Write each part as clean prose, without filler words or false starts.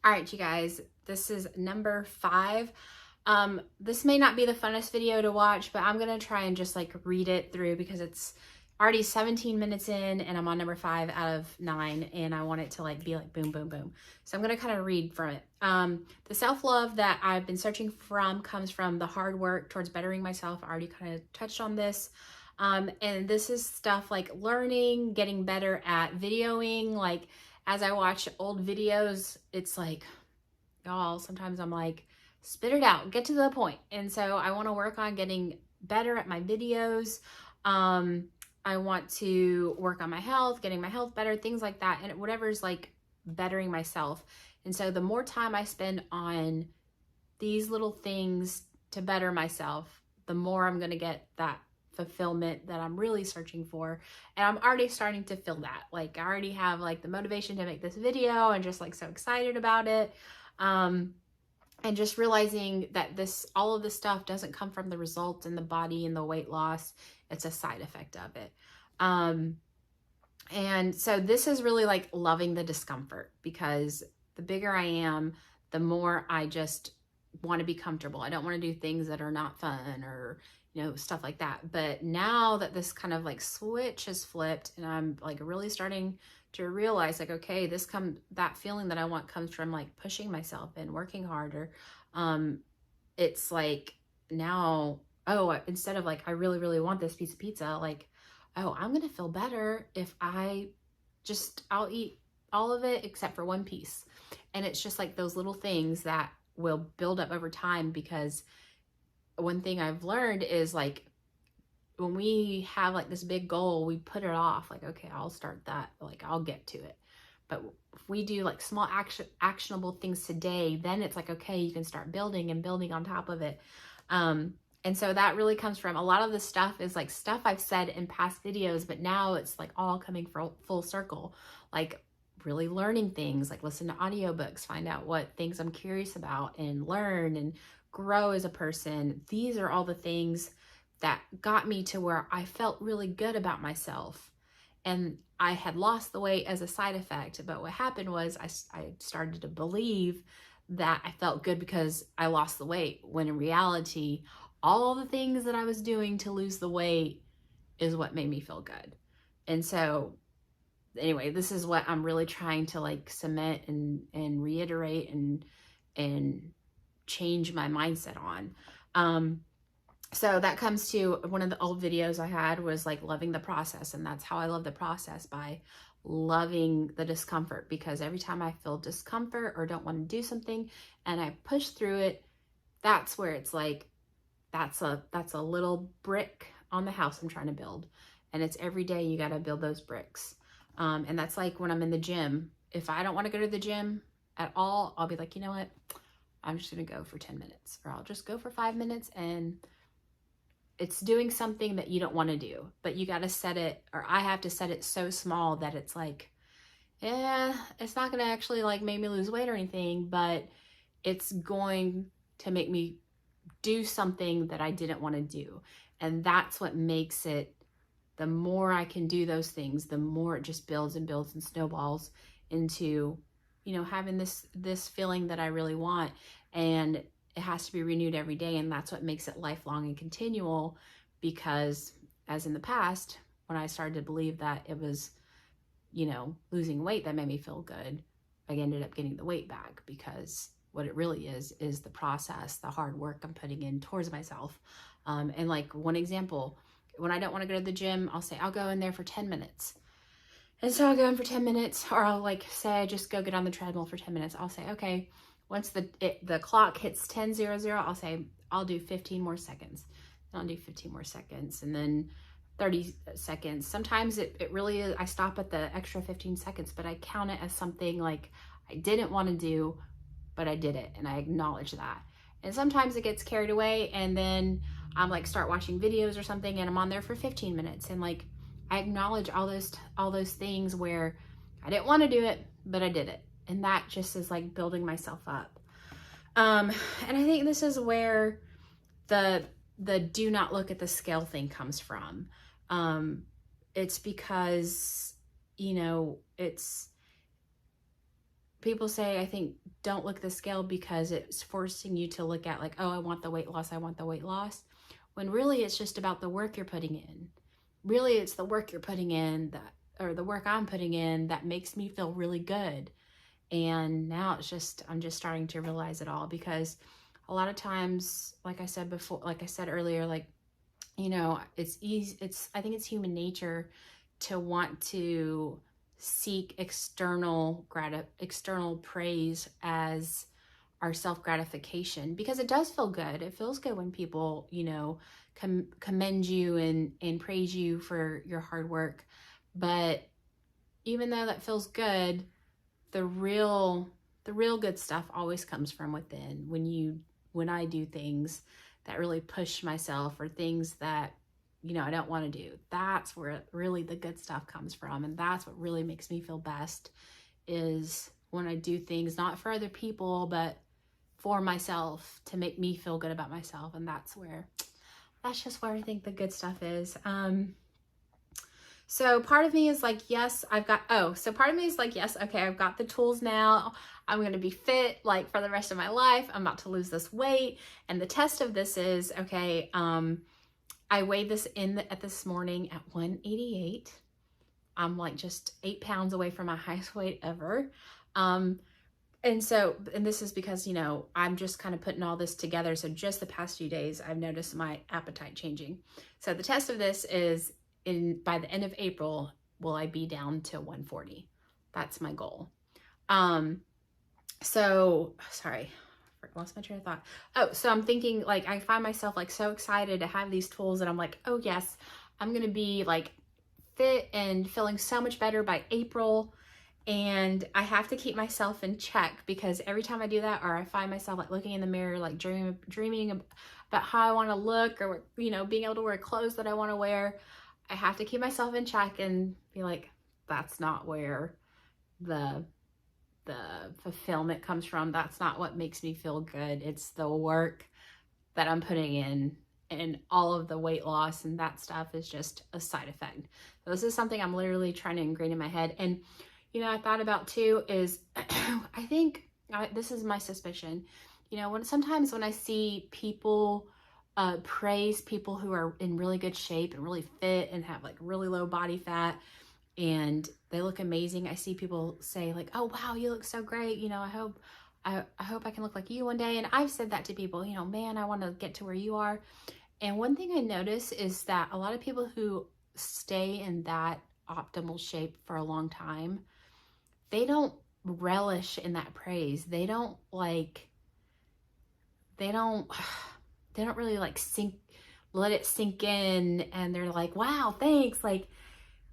All right, you guys, this is number 5. This may not be the funnest video to watch, but I'm going to try and just like read it through because it's already 17 minutes in and I'm on number 5 out of 9 and I want it to like be like boom, boom, boom. So I'm going to kind of read from it. The self-love that I've been searching from comes from the hard work towards bettering myself. I already kind of touched on this. And this is stuff like learning, getting better at videoing. Like as I watch old videos, it's like, y'all, sometimes I'm like, spit it out, get to the point. And so I want to work on getting better at my videos. I want to work on my health, getting my health better, things like that. And whatever's like bettering myself. And so the more time I spend on these little things to better myself, the more I'm going to get that fulfillment that I'm really searching for. And I'm already starting to feel that. Like I already have like the motivation to make this video and just like so excited about it. And just realizing that all of this stuff doesn't come from the results in the body and the weight loss. It's a side effect of it. And so this is really like loving the discomfort, because the bigger I am, the more I just want to be comfortable. I don't want to do things that are not fun or, stuff like that. But now that this kind of like switch has flipped and I'm like really starting to realize like, okay, that feeling that I want comes from like pushing myself and working harder. It's like now, instead of like, I really, really want this piece of pizza, like, I'm going to feel better if I'll eat all of it except for one piece. And it's just like those little things that will build up over time, because one thing I've learned is like, when we have like this big goal, we put it off. Like, okay, I'll start that. Like, I'll get to it. But if we do like small actionable things today, then it's like, okay, you can start building and building on top of it. And so that really comes from a lot of the stuff is like stuff I've said in past videos, but now it's like all coming full circle. Like really learning things, like listen to audiobooks, find out what things I'm curious about and learn and grow as a person. These are all the things that got me to where I felt really good about myself. And I had lost the weight as a side effect. But what happened was I started to believe that I felt good because I lost the weight, when in reality, all the things that I was doing to lose the weight is what made me feel good. And so anyway, this is what I'm really trying to like cement and reiterate and change my mindset on. So that comes to one of the old videos I had was like loving the process. And that's how I love the process, by loving the discomfort, because every time I feel discomfort or don't want to do something and I push through it, that's where it's like, that's a little brick on the house I'm trying to build. And it's every day you got to build those bricks. And that's like when I'm in the gym. If I don't want to go to the gym at all, I'll be like, you know what? I'm just going to go for 10 minutes, or I'll just go for 5 minutes. And it's doing something that you don't want to do, but you got to set it, or I have to set it so small that it's like, it's not going to actually like make me lose weight or anything, but it's going to make me do something that I didn't want to do. And that's what makes it, the more I can do those things, the more it just builds and builds and snowballs into, having this feeling that I really want. And it has to be renewed every day. And that's what makes it lifelong and continual, because as in the past, when I started to believe that it was, losing weight that made me feel good, I ended up getting the weight back, because what it really is the process, the hard work I'm putting in towards myself. And like one example, when I don't want to go to the gym, I'll say, I'll go in there for 10 minutes. And so I'll go in for 10 minutes, or I'll like say, I just go get on the treadmill for 10 minutes. I'll say, okay, once the clock hits 10:00, I'll say, I'll do 15 more seconds. And I'll do 15 more seconds, and then 30 seconds. Sometimes it really is, I stop at the extra 15 seconds, but I count it as something like I didn't want to do, but I did it, and I acknowledge that. And sometimes it gets carried away, and then I'm like start watching videos or something, and I'm on there for 15 minutes, and like I acknowledge all those things where I didn't want to do it, but I did it. And that just is like building myself up. And I think this is where the do not look at the scale thing comes from. It's because, it's people say, I think, don't look at the scale because it's forcing you to look at like, oh, I want the weight loss, I want the weight loss. When really it's just about the work you're putting in. Really, it's the work you're putting in that, or the work I'm putting in that makes me feel really good. And now it's just, I'm just starting to realize it all, because a lot of times, like I said before, like I said earlier, like, you know, it's easy. I think it's human nature to want to seek external praise as our self-gratification, because it does feel good. It feels good when people, you know, commend you and praise you for your hard work. But even though that feels good, the real good stuff always comes from within. When I do things that really push myself, or things that, you know, I don't want to do, that's where really the good stuff comes from. And that's what really makes me feel best, is when I do things not for other people, but for myself, to make me feel good about myself. And that's just where I think the good stuff is. So part of me is like, yes, part of me is like, yes, okay, I've got the tools now. I'm going to be fit like for the rest of my life. I'm about to lose this weight. And the test of this is, okay, I weighed this this morning at 188. I'm like just 8 pounds away from my highest weight ever. And this is because, you know, I'm just kind of putting all this together. So just the past few days, I've noticed my appetite changing. So the test of this is, by the end of April, will I be down to 140? That's my goal. So sorry, I lost my train of thought. Oh, so I'm thinking, like, I find myself like so excited to have these tools, and I'm like, oh yes, I'm going to be like fit and feeling so much better by April. And I have to keep myself in check, because every time I do that, or I find myself like looking in the mirror, like dreaming about how I want to look, or, you know, being able to wear clothes that I want to wear, I have to keep myself in check and be like, that's not where the fulfillment comes from. That's not what makes me feel good. It's the work that I'm putting in, and all of the weight loss and that stuff is just a side effect. So this is something I'm literally trying to ingrain in my head. And, you know, I thought about too is, I think this is my suspicion, you know, sometimes when I see people praise people who are in really good shape and really fit and have like really low body fat and they look amazing. I see people say like, oh wow, you look so great. You know, I hope I can look like you one day. And I've said that to people, you know, man, I want to get to where you are. And one thing I notice is that a lot of people who stay in that optimal shape for a long time, they don't relish in that praise. They don't really like let it sink in, and they're like, wow, thanks. Like,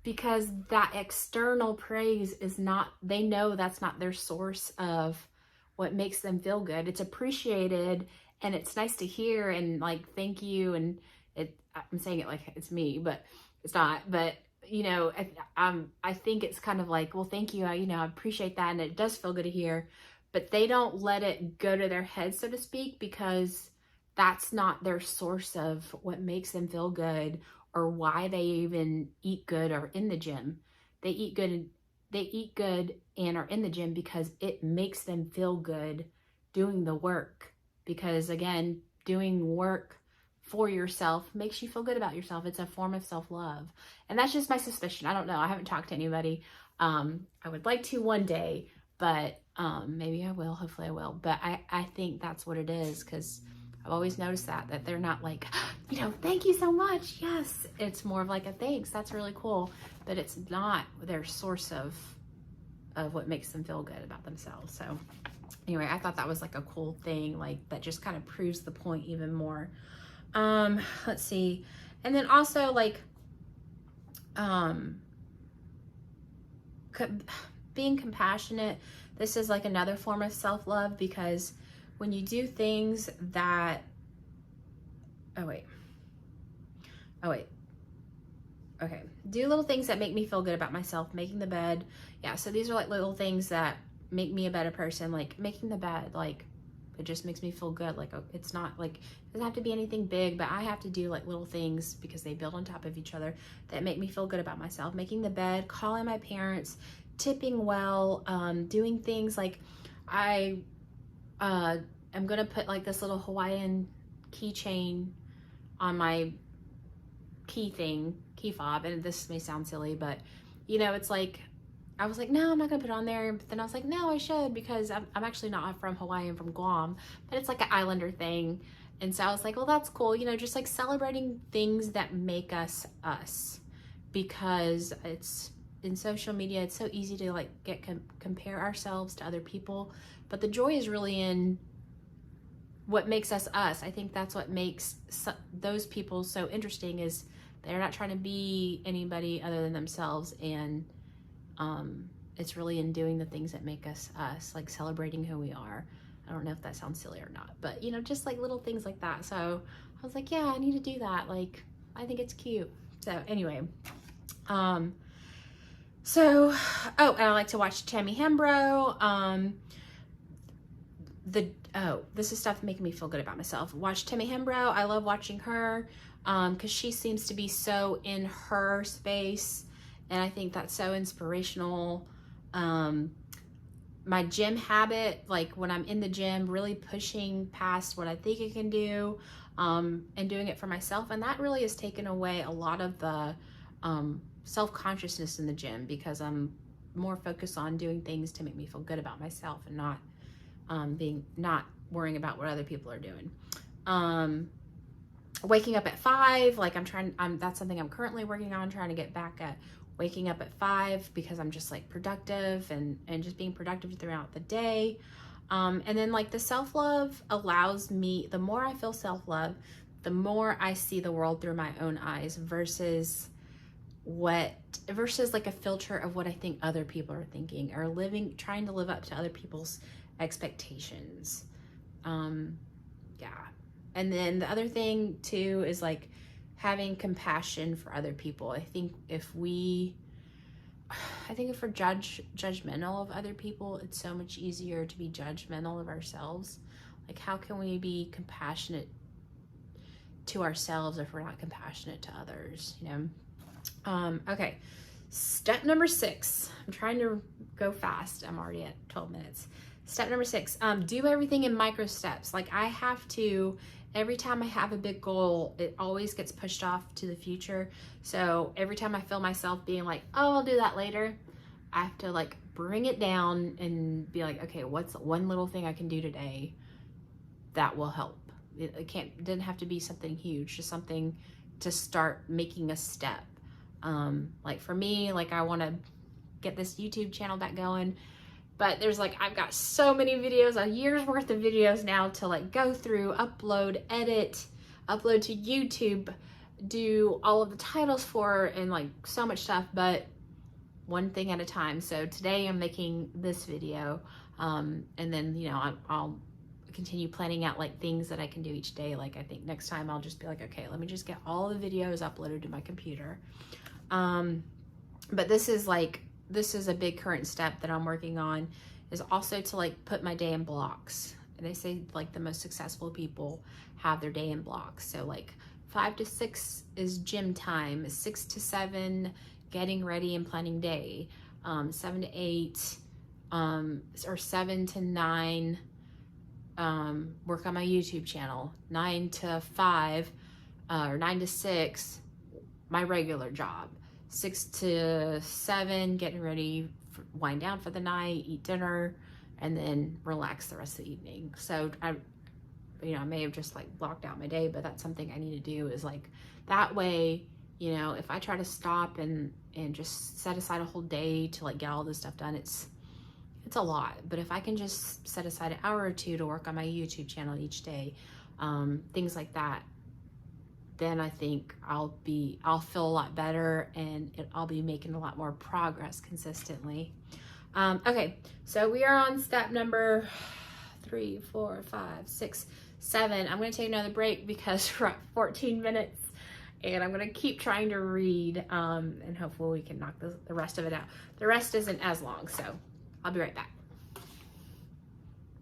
because that external praise is not, they know that's not their source of what makes them feel good. It's appreciated and it's nice to hear and like, thank you. And I'm saying it like it's me, but it's not. But, you know, I think it's kind of like, well, thank you. I appreciate that. And it does feel good to hear, but they don't let it go to their head, so to speak, because that's not their source of what makes them feel good or why they even eat good or in the gym. They eat good and are in the gym because it makes them feel good doing the work. Because again, doing work for yourself makes you feel good about yourself. It's a form of self-love. And that's just my suspicion. I don't know. I haven't talked to anybody. I would like to one day, but maybe I will. Hopefully I will. But I think that's what it is, because I've always noticed that they're not like, you know, thank you so much. Yes. It's more of like a thanks. That's really cool. But it's not their source of what makes them feel good about themselves. So anyway, I thought that was like a cool thing, like that just kind of proves the point even more. Let's see. And then also like, being compassionate. This is like another form of self-love, because when you do things that, okay, do little things that make me feel good about myself, making the bed. Yeah, so these are like little things that make me a better person, like making the bed, like it just makes me feel good. Like it's not like, it doesn't have to be anything big, but I have to do like little things because they build on top of each other that make me feel good about myself. Making the bed, calling my parents, tipping well, doing things like I am gonna put like this little Hawaiian keychain on my key fob, and this may sound silly, but you know, it's like I was like, no, I'm not gonna put it on there. But then I was like, no, I should, because I'm actually not from Hawaii, I'm from Guam, but it's like an islander thing. And so I was like, well, that's cool, you know, just like celebrating things that make us us, because it's in social media, it's so easy to like compare ourselves to other people, but the joy is really in what makes us us. I think that's what makes those people so interesting, is they're not trying to be anybody other than themselves, and it's really in doing the things that make us us, like celebrating who we are. I don't know if that sounds silly or not, but you know, just like little things like that. So I was like, yeah, I need to do that. Like, I think it's cute. So anyway, and I like to watch Tammy Hembrow. This is stuff making me feel good about myself. Watch Tammy Hembrow. I love watching her because she seems to be so in her space, and I think that's so inspirational. My gym habit, like when I'm in the gym, really pushing past what I think I can do, and doing it for myself, and that really has taken away a lot of the self-consciousness in the gym, because I'm more focused on doing things to make me feel good about myself, and not worrying about what other people are doing. Waking up at 5, like that's something I'm currently working on, trying to get back at waking up at 5, because I'm just like productive and just being productive throughout the day. And then like the self-love allows me, the more I feel self-love, the more I see the world through my own eyes, versus like a filter of what I think other people are thinking, or trying to live up to other people's expectations. Yeah. And then the other thing too is like having compassion for other people. I think if we're judgmental of other people, it's so much easier to be judgmental of ourselves. Like, how can we be compassionate to ourselves if we're not compassionate to others, you know? Okay, step number 6. I'm trying to go fast. I'm already at 12 minutes. Step number 6, do everything in micro steps. Like, I have to, every time I have a big goal, it always gets pushed off to the future. So every time I feel myself being like, oh, I'll do that later, I have to like bring it down and be like, okay, what's one little thing I can do today that will help? It didn't have to be something huge, just something to start making a step. Like for me, like I want to get this YouTube channel back going, but there's like, I've got so many videos, a year's worth of videos now to like go through, upload, edit, upload to YouTube, do all of the titles for, and like so much stuff, but one thing at a time. So today I'm making this video, and then, you know, I'll continue planning out like things that I can do each day. Like I think next time I'll just be like, okay, let me just get all the videos uploaded to my computer. But this is a big current step that I'm working on, is also to like put my day in blocks. And they say like the most successful people have their day in blocks. So like 5 to 6 is gym time, 6 to 7 getting ready and planning day, 7 to 8, or 7 to 9 work on my YouTube channel, 9 to 5, or 9 to 6 my regular job, 6 to 7 getting ready, wind down for the night, eat dinner, and then relax the rest of the evening. So I may have just like blocked out my day, but that's something I need to do, is like that way, you know, if I try to stop and just set aside a whole day to like get all this stuff done, it's a lot. But if I can just set aside an hour or 2 to work on my YouTube channel each day, things like that, then I think I'll feel a lot better, and I'll be making a lot more progress consistently. Okay, so we are on step number 3, 4, 5, 6, 7. I'm going to take another break because we're at 14 minutes, and I'm going to keep trying to read, and hopefully we can knock the rest of it out. The rest isn't as long, so I'll be right back.